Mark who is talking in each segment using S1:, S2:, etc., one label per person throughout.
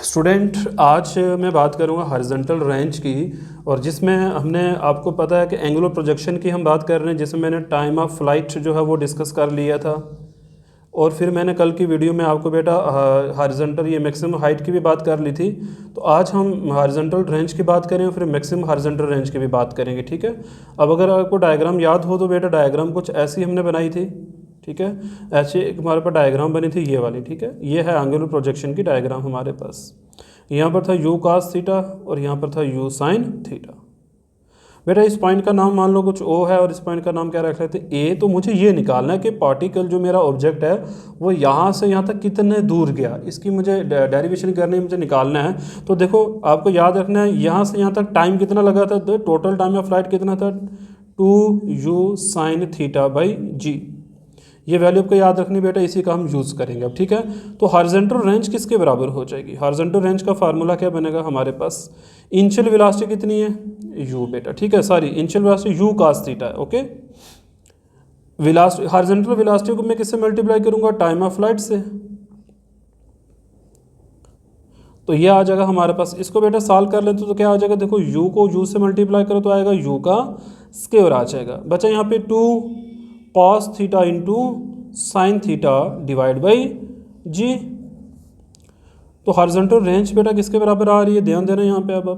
S1: Student, आज मैं बात करूंगा हॉरिजॉन्टल रेंज की, और जिसमें हमने आपको पता है कि एंगुलर प्रोजेक्शन की हम बात कर रहे हैं, जिसमें मैंने टाइम ऑफ फ्लाइट जो है वो डिस्कस कर लिया था। और फिर मैंने कल की वीडियो में आपको बेटा हॉरिजॉन्टल ये मैक्सिमम हाइट की भी बात कर ली थी। तो आज हम हॉरिजॉन्टल रेंज की बात करें और फिर मैक्सिमम हॉरिजॉन्टल रेंज की भी बात करेंगे, ठीक है। अब अगर आपको डायग्राम याद हो तो बेटा डायग्राम कुछ ऐसी हमने बनाई थी, ठीक है। ऐसे एक हमारे पास डायग्राम बनी थी ये वाली, ठीक है। ये है एंगुलर प्रोजेक्शन की डायग्राम हमारे पास। यहाँ पर था यू कास थीटा और यहाँ पर था यू साइन थीटा। बेटा इस पॉइंट का नाम मान लो कुछ ओ है और इस पॉइंट का नाम क्या रख लेते हैं, ए। तो मुझे ये निकालना है कि पार्टिकल जो मेरा ऑब्जेक्ट है वो यहाँ से यहाँ तक कितने दूर गया, इसकी मुझे डेरिवेशन करनी है, मुझे निकालना है। तो देखो आपको याद रखना है यहाँ से यहाँ तक टाइम कितना लगा था, तो टोटल टाइम ऑफ फ्लाइट कितना था, 2u sine theta by g. ये वैल्यू आपको याद रखनी बेटा, इसी का हम यूज़ करेंगे अब, ठीक है। तो हॉरिजॉन्टल रेंज किसके बराबर हो जाएगी, हॉरिजॉन्टल रेंज का फार्मूला क्या बनेगा हमारे पास, इनिशियल वेलोसिटी कितनी है u बेटा, ठीक है। Sorry, initial velocity u cos theta है, ओके। वेलोसिटी, हॉरिजॉन्टल वेलोसिटी को मैं किससे मल्टीप्लाई करूंगा, टाइम ऑफ फ्लाइट से। तो ये आ जाएगा हमारे पास। इसको बेटा सॉल्व कर लेते तो क्या आ जाएगा, देखो u को u से मल्टीप्लाई करो तो आएगा u का स्क्वायर आ जाएगा। बचा यहाँ पे 2 cos theta into sine theta divide by g. तो हॉरिजॉन्टल रेंज बेटा किसके बराबर आ रही है, ध्यान देना यहाँ पे। अब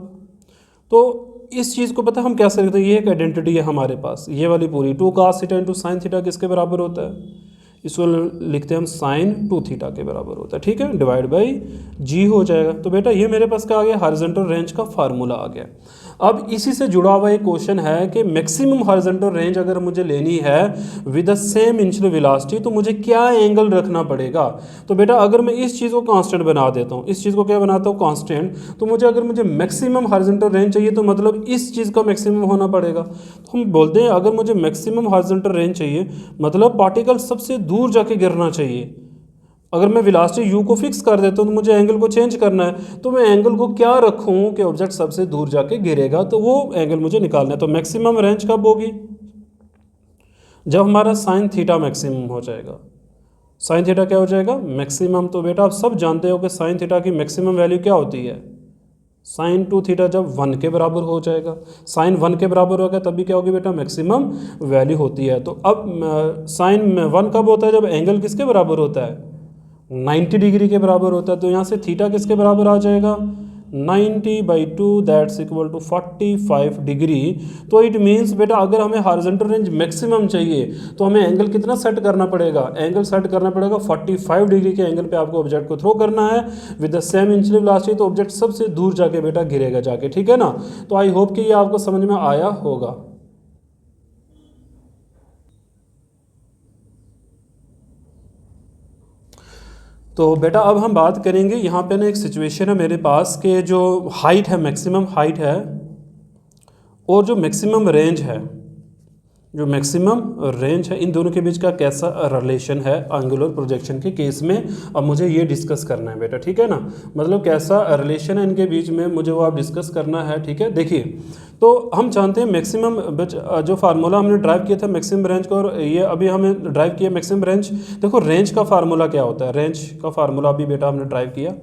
S1: तो इस चीज़ को पता हम कैसे लिखते हैं, ये एक आइडेंटिटी है हमारे पास, ये वाली पूरी 2 cos theta into sine theta किसके बराबर होता है, इसको लिखते हैं हम साइन 2 थीटा के बराबर होता है, ठीक है, डिवाइड बाई जी हो जाएगा। तो बेटा ये मेरे पास क्या आ गया, हॉरिजॉन्टल रेंज का फार्मूला आ गया। अब इसी से जुड़ा हुआ एक क्वेश्चन है कि मैक्सिमम हॉरिजॉन्टल रेंज अगर मुझे लेनी है with the same initial velocity तो मुझे क्या एंगल रखना पड़ेगा। तो बेटा अगर मैं इस चीज़ को कांस्टेंट बना देता हूँ, इस चीज़ को क्या बनाता हूँ, कांस्टेंट, तो मुझे अगर मुझे मैक्सिमम हॉरिजॉन्टल रेंज चाहिए तो मतलब इस चीज़ का मैक्सिमम होना पड़ेगा। तो हम बोलते हैं अगर मुझे मैक्सिमम हॉरिजॉन्टल रेंज चाहिए मतलब पार्टिकल सबसे दूर जाके गिरना चाहिए। अगर मैं वेलोसिटी u को फिक्स कर देता हूँ तो मुझे एंगल को चेंज करना है, तो मैं एंगल को क्या रखूँ कि ऑब्जेक्ट सबसे दूर जाके गिरेगा, तो वो एंगल मुझे निकालना है। तो मैक्सिमम रेंज कब होगी, जब हमारा साइन थीटा मैक्सिमम हो जाएगा। साइन थीटा क्या हो जाएगा, मैक्सिमम। तो बेटा आप सब जानते हो कि साइन थीटा की मैक्सिमम वैल्यू क्या होती है, साइन 2 थीटा जब 1 के बराबर हो जाएगा, साइन 1 के बराबर होगा तभी क्या होगी बेटा, मैक्सिमम वैल्यू होती है। तो अब साइन 1 कब होता है, जब एंगल किसके बराबर होता है, 90 डिग्री के बराबर होता है। तो यहाँ से थीटा किसके बराबर आ जाएगा, 90/2 दैट्स इक्वल टू 45 डिग्री। तो इट मीन्स बेटा अगर हमें हॉरिजॉन्टल रेंज मैक्सिमम चाहिए तो हमें एंगल कितना सेट करना पड़ेगा, एंगल सेट करना पड़ेगा 45 डिग्री के एंगल पे आपको ऑब्जेक्ट को थ्रो करना है with the same initial velocity. तो ऑब्जेक्ट सबसे दूर जाके बेटा गिरेगा जाके, ठीक है ना। तो आई होप कि ये आपको समझ में आया होगा। तो बेटा अब हम बात करेंगे, यहाँ पे ना एक सिचुएशन है मेरे पास कि जो हाइट है, मैक्सिमम हाइट है और जो मैक्सिमम रेंज है, जो मैक्सिमम रेंज है, इन दोनों के बीच का कैसा रिलेशन है एंगुलर प्रोजेक्शन के केस में। अब मुझे ये डिस्कस करना है बेटा, ठीक है ना, मतलब कैसा रिलेशन है इनके बीच में, मुझे वो आप डिस्कस करना है, ठीक है। देखिए तो हम जानते हैं मैक्सिमम जो फार्मूला हमने ड्राइव किया था मैक्सिमम रेंज का, और ये अभी हमें ड्राइव किया मैक्सिमम रेंज। देखो रेंज का फार्मूला क्या होता है, रेंज का फार्मूला अभी बेटा हमने ड्राइव किया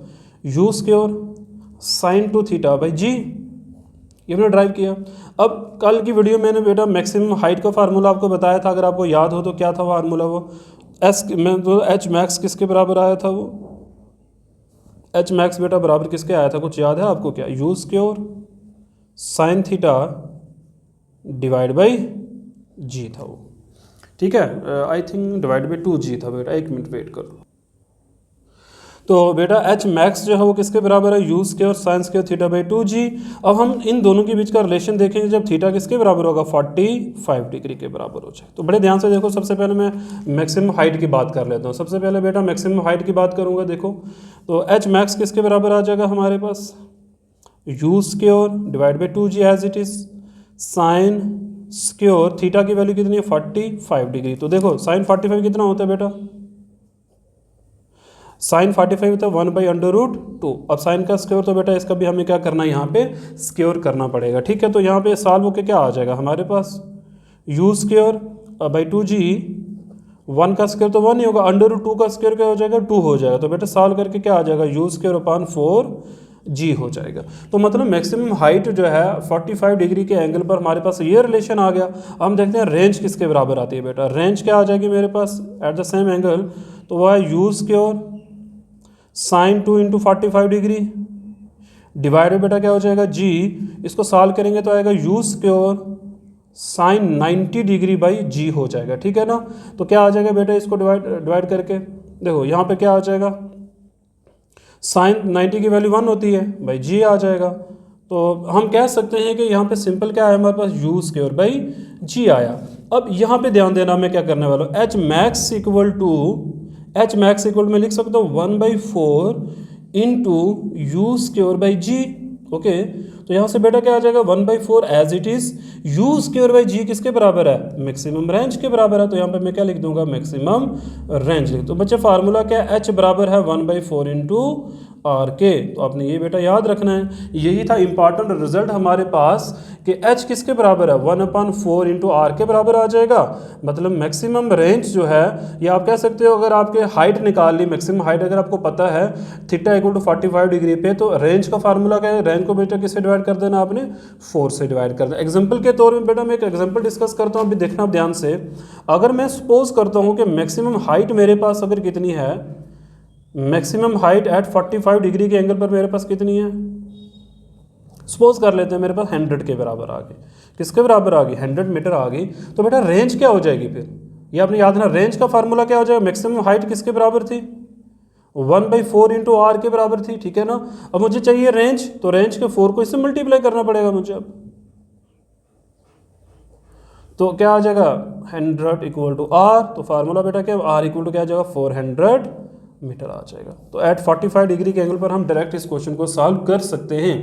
S1: u square sine 2 theta by g, ये हमने ड्राइव किया। अब कल की वीडियो मैंने बेटा मैक्सिमम हाइट का फार्मूला आपको बताया था, अगर आपको याद हो तो क्या था फार्मूला, वो एस में तो एच मैक्स किसके बराबर आया था, वो एच मैक्स बेटा बराबर किसके आया था, कुछ याद है आपको क्या, u square sine theta divide by g था वो, ठीक है। I think divide by 2g था बेटा, एक मिनट वेट करो। तो बेटा एच मैक्स जो है वो किसके बराबर है, you square sign square theta by 2g। अब हम इन दोनों के बीच का रिलेशन देखेंगे जब थीटा किसके बराबर होगा, 45 डिग्री के बराबर हो जाए। तो बड़े ध्यान से देखो, सबसे पहले मैं मैक्सिमम हाइट की बात कर लेता हूँ। सबसे पहले बेटा मैक्सिमम हाइट की बात करूँगा। देखो तो एच मैक्स किसके बराबर आ जाएगा हमारे पास, u square divide by 2g as it is sine square theta की वैल्यू कितनी है, 45 डिग्री। तो देखो साइन 45 कितना होता है बेटा, साइन 45 होता है 1/√2। अब साइन का स्क्वायर, तो बेटा इसका भी हमें क्या करना है, यहाँ पे स्क्वायर करना पड़ेगा, ठीक है। तो यहाँ पे सॉल्व होकर क्या आ जाएगा हमारे पास, यू स्क्वायर बाई 2g 1 का स्क्वायर तो 1 ही होगा, √2 का स्क्वायर क्या हो जाएगा 2 हो जाएगा। तो बेटा सॉल्व करके क्या आ जाएगा यू स्क्वायर अपान 4g हो जाएगा। तो मतलब मैक्सिमम हाइट जो है 45 डिग्री के एंगल पर हमारे पास ये रिलेशन आ गया। हम देखते हैं रेंज किसके बराबर आती है बेटा। रेंज क्या आ जाएगी मेरे पास एट द सेम एंगल, तो वह है you square sine 2 into 45 degree divided बेटा क्या हो जाएगा जी, इसको सॉल्व करेंगे तो आएगा u square sine 90 degree by g हो जाएगा, ठीक है ना। तो क्या आ जाएगा बेटा इसको डिवाइड करके, देखो यहाँ पे क्या आ जाएगा, साइन 90 की वैल्यू 1 होती है भाई जी आ जाएगा। तो हम कह सकते हैं कि यहाँ पे सिंपल क्या है हमारे पास यू स्क्वायर बाई जी आया। अब यहाँ पे ध्यान देना मैं क्या करने वाला हूँ, एच मैक्स इक्वल टू मैं लिख सकता हूँ 1/4 into u square by g. Okay, तो यहाँ से बेटा क्या आ जाएगा 1/4 as it is, u square by g किसके बराबर है, मैक्सिमम रेंज के बराबर है। तो यहाँ पे मैं क्या लिख दूंगा मैक्सिमम रेंज लिख। तो बच्चे फार्मूला क्या है, एच बराबर है 1/4 इंटू आर के। तो आपने ये बेटा याद रखना है, यही था इंपॉर्टेंट रिजल्ट हमारे पास कि एच किसके बराबर है 1/4 इंटू आर के बराबर आ जाएगा। मतलब मैक्सिमम रेंज जो है, ये आप कह सकते हो अगर आपके हाइट निकाल ली, मैक्सिमम हाइट अगर आपको पता है थीटा इक्वल टू 45 डिग्री पे, तो रेंज का फार्मूला क्या है, रेंज को बेटा किससे डिवाइड कर देना आपने 4 से डिवाइड कर देना। एग्जाम्पल के तौर में बेटा मैं एक एग्जाम्पल डिस्कस करता हूँ, अभी देखना ध्यान से। अगर मैं सपोज करता हूँ कि मैक्सिमम हाइट मेरे पास अगर कितनी है, मैक्सिमम हाइट एट 45 डिग्री के एंगल पर मेरे पास कितनी है, सपोज कर लेते हैं मेरे पास 100 के बराबर आ गई। किसके बराबर आ गई 100 मीटर आ गई। तो बेटा रेंज क्या हो जाएगी फिर, ये आपने याद रखना, रेंज का फार्मूला क्या हो जाएगा, मैक्सिमम हाइट किसके बराबर थी 1/4 इंटू आर के बराबर थी, ठीक है ना। अब मुझे चाहिए रेंज, तो रेंज के 4 को इससे मल्टीप्लाई करना पड़ेगा मुझे। अब तो क्या आ जाएगा 100 इक्वल टू आर, तो फार्मूला बेटा क्या आर इक्वल टू क्या आ जाएगा 400 मीटर आ जाएगा। तो एट 45 डिग्री के एंगल पर हम डायरेक्ट इस क्वेश्चन को सॉल्व कर सकते हैं।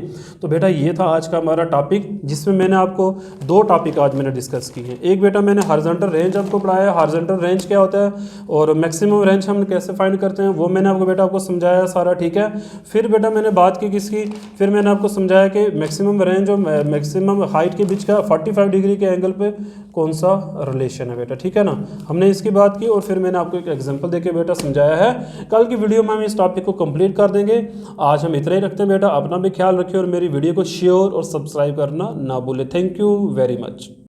S1: तो बेटा ये था आज का हमारा टॉपिक, जिसमें मैंने आपको 2 टॉपिक आज मैंने डिस्कस किए हैं। एक बेटा मैंने हॉरिजॉन्टल रेंज आपको पढ़ाया, हॉरिजॉन्टल रेंज क्या होता है और मैक्सिमम रेंज हम कैसे फाइंड करते हैं वो मैंने आपको बेटा आपको समझाया सारा, ठीक है। फिर बेटा मैंने बात की किसकी, फिर मैंने आपको समझाया कि मैक्सिमम रेंज और मैक्सिमम हाइट के बीच का 45 डिग्री के एंगल पे कौन सा रिलेशन है बेटा, ठीक है ना। हमने इसकी बात की और फिर मैंने आपको एक एग्जांपल देके बेटा समझाया है। कल की वीडियो में हम इस टॉपिक को कंप्लीट कर देंगे। आज हम इतना ही रखते हैं बेटा, अपना भी ख्याल रखिए और मेरी वीडियो को शेयर और सब्सक्राइब करना ना भूले। Thank you very much.